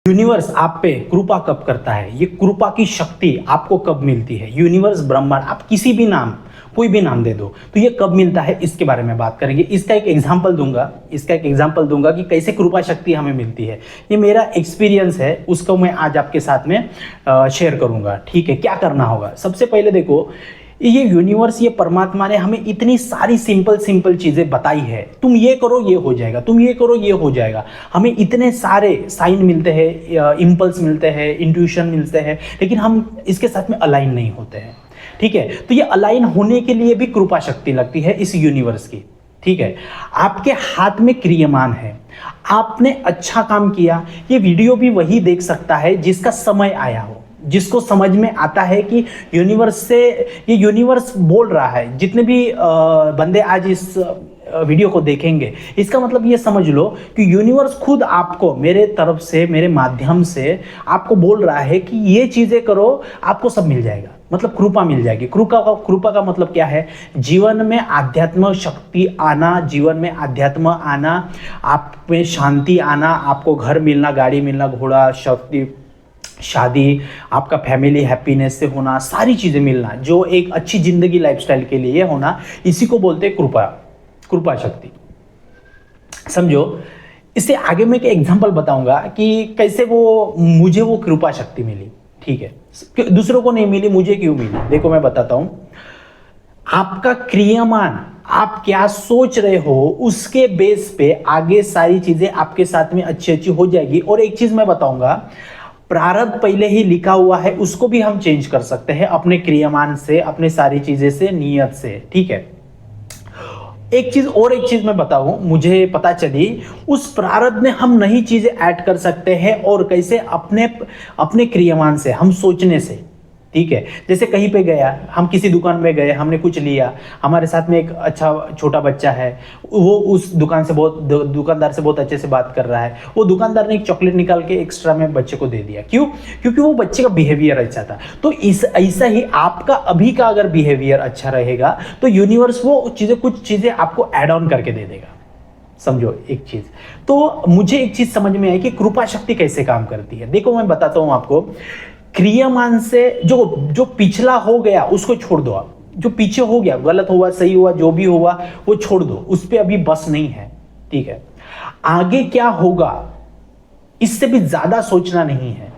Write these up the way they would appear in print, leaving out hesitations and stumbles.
Universe आप पे कृपा कब करता है, ये कृपा की शक्ति आपको कब मिलती है। यूनिवर्स, ब्रह्मांड, आप किसी भी नाम, कोई भी नाम दे दो, तो ये कब मिलता है, इसके बारे में बात करेंगे। इसका एक एग्जांपल दूंगा कि कैसे कृपा शक्ति हमें मिलती है। ये मेरा एक्सपीरियंस है, उसको मैं आज आपके साथ में शेयर करूंगा। ठीक है, क्या करना होगा। सबसे पहले देखो, ये यूनिवर्स, ये परमात्मा ने हमें इतनी सारी सिंपल चीजें बताई है। तुम ये करो ये हो जाएगा, तुम ये करो ये हो जाएगा। हमें इतने सारे साइन मिलते हैं, इंपल्स मिलते हैं, इंट्यूशन मिलते हैं, लेकिन हम इसके साथ में अलाइन नहीं होते हैं। ठीक है, तो ये अलाइन होने के लिए भी कृपा शक्ति लगती है इस यूनिवर्स की। ठीक है, आपके हाथ में क्रियमान है, आपने अच्छा काम किया, ये वीडियो भी वही देख सकता है जिसका समय आया हो, जिसको समझ में आता है कि यूनिवर्स से, ये यूनिवर्स बोल रहा है। जितने भी बंदे आज इस वीडियो को देखेंगे, इसका मतलब ये समझ लो कि यूनिवर्स खुद आपको मेरे तरफ से, मेरे माध्यम से आपको बोल रहा है कि ये चीजें करो, आपको सब मिल जाएगा। मतलब कृपा मिल जाएगी। कृपा का मतलब क्या है? जीवन में आध्यात्म शक्ति आना, जीवन में आध्यात्म आना, आप में शांति आना, आपको घर मिलना, गाड़ी मिलना, घोड़ा, शक्ति, शादी, आपका फैमिली हैप्पीनेस से होना, सारी चीजें मिलना, जो एक अच्छी जिंदगी लाइफस्टाइल के लिए होना, इसी को बोलते हैं कृपा शक्ति। समझो, इससे आगे मैं एक एग्जांपल बताऊंगा कि कैसे मुझे वो कृपा शक्ति मिली। ठीक है, दूसरों को नहीं मिली, मुझे क्यों मिली। देखो मैं बताता हूं। आपका क्रियामान, आप क्या सोच रहे हो, उसके बेस पे आगे सारी चीजें आपके साथ में अच्छी हो जाएगी। और एक चीज मैं बताऊंगा, प्रारब्ध पहले ही लिखा हुआ है, उसको भी हम चेंज कर सकते हैं अपने क्रियामान से, अपने सारी चीजें से, नियत से। ठीक है, एक चीज मैं बताऊं, मुझे पता चली, उस प्रारब्ध में हम नई चीजें ऐड कर सकते हैं। और कैसे? अपने क्रियामान से, हम सोचने से। ठीक है, जैसे कहीं पे गया, हम किसी दुकान में गए, हमने कुछ लिया, हमारे साथ में एक अच्छा छोटा बच्चा है, वो उस दुकानदार से बहुत अच्छे से बात कर रहा है। वो दुकानदार ने एक चॉकलेट निकाल के एक्स्ट्रा में बच्चे को दे दिया। क्यों? क्योंकि वो बच्चे का बिहेवियर अच्छा था। तो ऐसा ही आपका अभी का अगर बिहेवियर अच्छा रहेगा, तो यूनिवर्स कुछ चीजें आपको एड ऑन करके दे देगा। समझो एक चीज। तो मुझे एक चीज समझ में आई कि कृपा शक्ति कैसे काम करती है। देखो मैं बताता हूं आपको। क्रियामान से जो पिछला हो गया उसको छोड़ दो। आप जो पीछे हो गया, गलत हुआ सही हुआ, जो भी हुआ वो छोड़ दो, उस पर अभी बस नहीं है। ठीक है, आगे क्या होगा इससे भी ज्यादा सोचना नहीं है।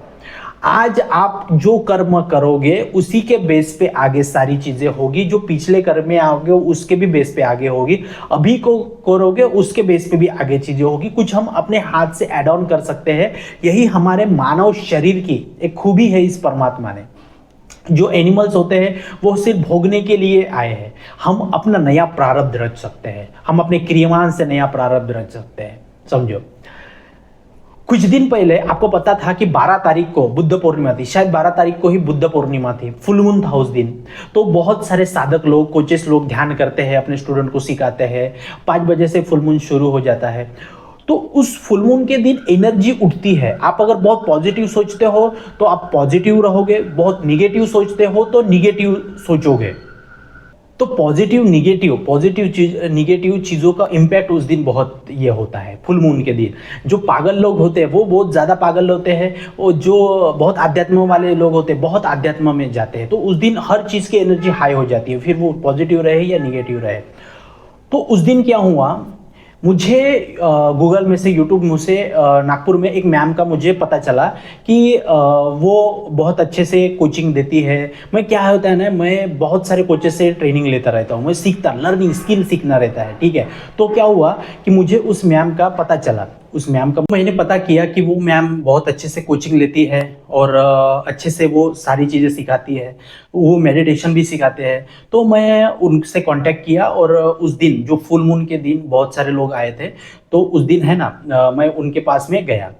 आज आप जो कर्म करोगे उसी के बेस पे आगे सारी चीजें होगी। जो पिछले कर्म में आओगे उसके भी बेस पे आगे होगी, अभी को करोगे उसके बेस पे भी आगे चीजें होगी। कुछ हम अपने हाथ से ऐड ऑन कर सकते हैं। यही हमारे मानव शरीर की एक खूबी है इस परमात्मा ने। जो एनिमल्स होते हैं वो सिर्फ भोगने के लिए आए हैं, हम अपना नया प्रारब्ध रच सकते हैं, हम अपने क्रियामान से नया प्रारब्ध रच सकते हैं। समझो, कुछ दिन पहले आपको पता था कि 12 तारीख को बुद्ध पूर्णिमा थी, शायद 12 तारीख को ही बुद्ध पूर्णिमा थी, फुल मून था उस दिन। तो बहुत सारे साधक लोग, कोचेस लोग ध्यान करते हैं, अपने स्टूडेंट को सिखाते हैं। 5 बजे से फुल मून शुरू हो जाता है। तो उस फुल मून के दिन एनर्जी उठती है। आप अगर बहुत पॉजिटिव सोचते हो तो आप पॉजिटिव रहोगे, बहुत निगेटिव सोचते हो तो निगेटिव सोचोगे। तो निगेटिव चीजों का इंपैक्ट उस दिन बहुत ये होता है फुल मून के दिन। जो पागल लोग होते हैं वो बहुत ज्यादा पागल होते हैं, और जो बहुत आध्यात्म वाले लोग होते हैं बहुत आध्यात्म में जाते हैं। तो उस दिन हर चीज की एनर्जी हाई हो जाती है, फिर वो पॉजिटिव रहे या निगेटिव रहे। तो उस दिन क्या हुआ, मुझे गूगल में से, यूट्यूब में से, नागपुर में एक मैम का मुझे पता चला कि वो बहुत अच्छे से कोचिंग देती है। मैं क्या होता है ना, मैं बहुत सारे कोचेस से ट्रेनिंग लेता रहता हूँ, मैं सीखता, लर्निंग स्किल सीखना रहता है। ठीक है, तो क्या हुआ कि मुझे उस मैम का पता चला। उस मैम का मैंने पता किया कि वो मैम बहुत अच्छे से कोचिंग लेती है और अच्छे से वो सारी चीज़ें सिखाती है, वो मेडिटेशन भी सिखाते हैं। तो मैं उनसे कांटेक्ट किया, और उस दिन जो फुल मून के दिन बहुत सारे लोग आए थे, तो उस दिन है ना, मैं उनके पास में गया।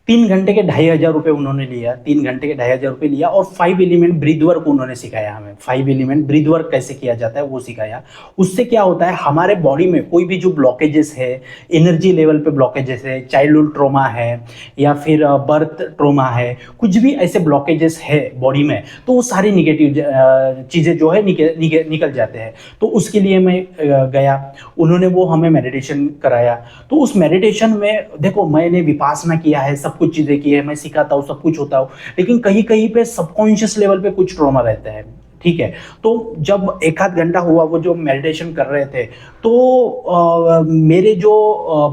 3 घंटे के 2,500 रुपये उन्होंने लिया, 3 घंटे के 2,500 रुपये लिया, और 5 एलिमेंट ब्रीथ वर्क उन्होंने सिखाया हमें। 5 एलिमेंट ब्रीथ वर्क कैसे किया जाता है वो सिखाया। उससे क्या होता है, हमारे बॉडी में कोई भी जो ब्लॉकेजेस है, एनर्जी लेवल पे ब्लॉकेजेस है, चाइल्डहुड ट्रॉमा है या फिर बर्थ ट्रॉमा है, कुछ भी ऐसे ब्लॉकेजेस है बॉडी में, तो वो सारी निगेटिव चीज़ें जो है निकल जाते हैं। तो उसके लिए मैं गया, उन्होंने वो हमें मेडिटेशन कराया। तो उस मेडिटेशन में देखो, मैंने विपासना किया है, सब सब कुछ चीज़ें की है, मैं सिखाता हूँ, सब कुछ होता हूँ, लेकिन कहीं कहीं पे सबकॉन्शियस लेवल पे कुछ ट्रॉमा रहता है। ठीक है, तो जब एक आध घंटा हुआ वो जो मेडिटेशन कर रहे थे, तो मेरे जो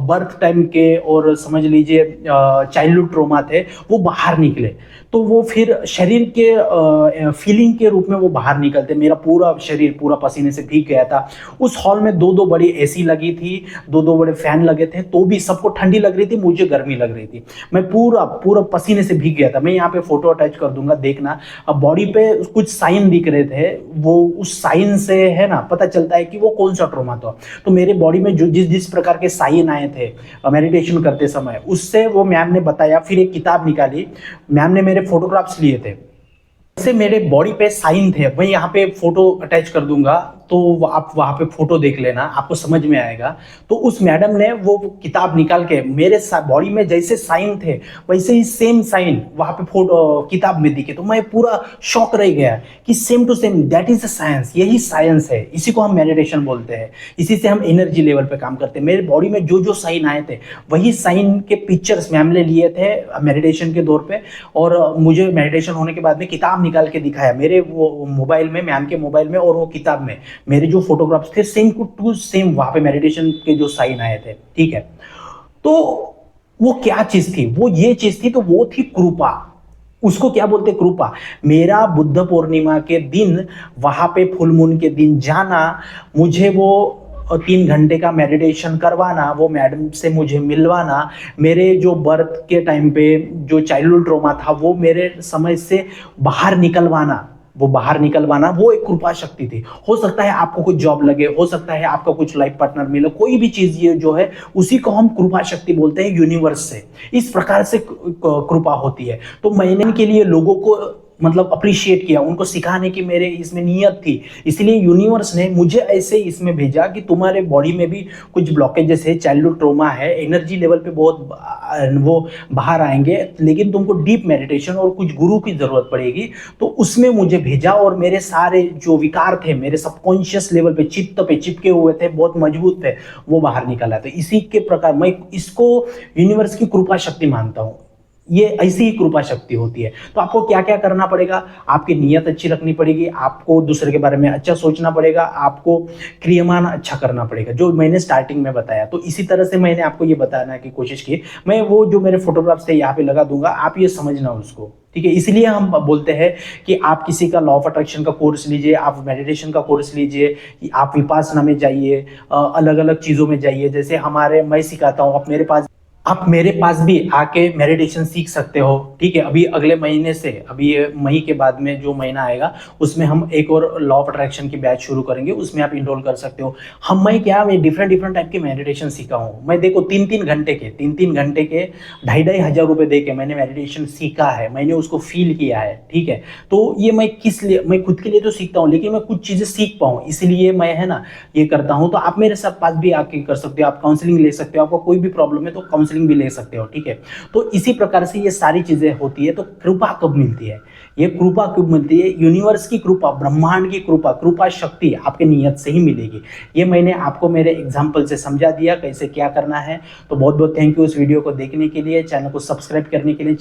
बर्थ टाइम के और समझ लीजिए चाइल्डहुड ट्रॉमा थे, वो बाहर निकले। तो वो फिर शरीर के फीलिंग के रूप में वो बाहर निकलते। मेरा पूरा शरीर पूरा पसीने से भीग गया था। उस हॉल में दो दो बड़ी एसी लगी थी, दो दो बड़े फैन लगे थे, तो भी सबको ठंडी लग रही थी, मुझे गर्मी लग रही थी। मैं पूरा पूरा पसीने से भीग गया था। मैं यहाँ पे फोटो अटैच कर दूंगा, देखना। अब बॉडी पे कुछ साइन दिख रहे थे, वो उस साइन से है ना पता चलता है कि वो कौन सा ट्रॉमा था। तो मेरे बॉडी में जो जिस जिस प्रकार के साइन आए थे मेडिटेशन करते समय, उससे वो मैम ने बताया। फिर एक किताब निकाली, मैम ने मेरे फोटोग्राफ्स लिए थे, जैसे मेरे बॉडी पे साइन थे। मैं यहाँ पे फोटो अटैच कर दूंगा, तो आप वहाँ पे फोटो देख लेना, आपको समझ में आएगा। तो उस मैडम ने वो किताब निकाल के मेरे बॉडी में जैसे साइन थे, वैसे ही सेम साइन वहाँ पे फोटो किताब में दिखे। तो मैं पूरा शॉक रह गया कि same to same, that is science. यही साइंस है, इसी को हम मेडिटेशन बोलते हैं। इसी से हम एनर्जी लेवल पे काम करते हैं। मेरे बॉडी में जो जो साइन आए थे, वही साइन के पिक्चर्स मैम ने लिए थे मेडिटेशन के दौर पे। और मुझे मेडिटेशन होने के बाद में किताब निकाल के दिखाया मेरे वो मोबाइल में, मैम के मोबाइल में, और वो किताब में मेरे जो फोटोग्राफ्स थे सेम टू सेम वहां पे मेडिटेशन के जो साइन आए थे। ठीक है, तो वो क्या चीज थी? वो ये चीज थी, तो वो थी कृपा। उसको क्या बोलते, कृपा। मेरा बुद्ध पूर्णिमा के दिन वहां पे फुल मून के दिन जाना, मुझे वो 3 घंटे का मेडिटेशन करवाना, वो मैडम से मुझे मिलवाना, मेरे जो बर्थ के टाइम पे जो चाइल्डहुड ट्रॉमा था वो मेरे समझ से बाहर निकलवाना, वो एक कृपा शक्ति थी। हो सकता है आपको कुछ जॉब लगे, हो सकता है आपका कुछ लाइफ पार्टनर मिले, कोई भी चीज ये जो है उसी को हम कृपा शक्ति बोलते हैं, यूनिवर्स से। इस प्रकार से कृपा होती है। तो मैंने के लिए लोगों को मतलब अप्रिशिएट किया, उनको सिखाने की मेरे इसमें नियत थी। इसलिए यूनिवर्स ने मुझे ऐसे इसमें भेजा कि तुम्हारे बॉडी में भी कुछ ब्लॉकेजेस है, चाइल्डहुड ट्रॉमा है, एनर्जी लेवल पे बहुत वो बाहर आएंगे, लेकिन तुमको डीप मेडिटेशन और कुछ गुरु की जरूरत पड़ेगी। तो उसमें मुझे भेजा, और मेरे सारे जो विकार थे मेरे सबकॉन्शियस लेवल पे, चित्त पे चिपके हुए थे, बहुत मजबूत थे, वो बाहर निकला। तो इसी के प्रकार मैं इसको यूनिवर्स की कृपा शक्ति मानता हूँ। ये ऐसी ही कृपा शक्ति होती है। तो आपको क्या क्या करना पड़ेगा? आपकी नीयत अच्छी रखनी पड़ेगी, आपको दूसरे के बारे में अच्छा सोचना पड़ेगा, आपको क्रियामान अच्छा करना पड़ेगा, जो मैंने स्टार्टिंग में बताया। तो इसी तरह से मैंने आपको ये बताने की कोशिश की। मैं वो जो मेरे फोटोग्राफ्स थे यहाँ पे लगा दूंगा, आप ये समझना उसको। ठीक है, इसलिए हम बोलते हैं कि आप किसी का लॉ ऑफ अट्रैक्शन का कोर्स लीजिए, आप मेडिटेशन का कोर्स लीजिए, आप विपासना में जाइए, अलग अलग चीज़ों में जाइए। जैसे मैं सिखाता हूँ, आप मेरे पास भी आके मेडिटेशन सीख सकते हो। ठीक है, अभी अगले महीने से, अभी ये मई के बाद में जो महीना आएगा, उसमें हम एक और लॉ ऑफ अट्रैक्शन की बैच शुरू करेंगे, उसमें आप इनरोल कर सकते हो। मैं डिफरेंट टाइप के मेडिटेशन सीखा हूँ। मैं देखो 3-3 घंटे के 2,500 रुपये दे के मैंने मेडिटेशन सीखा है, मैंने उसको फील किया है। ठीक है, तो ये मैं किस लिए, मैं खुद के लिए तो सीखता हूँ, लेकिन मैं कुछ चीज़ें सीख पाऊँ, इसलिए मैं है ना ये करता हूँ। तो आप मेरे साथ पास भी आके कर सकते हो, आप काउंसलिंग ले सकते हो, आपको कोई भी प्रॉब्लम है तो काउंसलिंग भी ले सकते हो। ठीक है, तो इसी प्रकार से ये सारी चीजें होती है। तो कृपा कब मिलती है? ये कृपा कब मिलती है? यूनिवर्स की कृपा, ब्रह्मांड की कृपा शक्ति आपके नियत से ही मिलेगी। ये मैंने आपको मेरे एग्जाम्पल से समझा दिया कैसे क्या करना है। तो बहुत बहुत थैंक यू इस वीडियो को देखने के लिए, चैनल को सब्सक्राइब करने के लिए,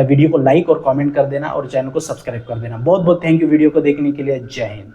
वीडियो को लाइक और कमेंट कर देना, और चैनल को सब्सक्राइब कर देना। बहुत बहुत थैंक यू वीडियो को देखने के लिए। जय हिंद।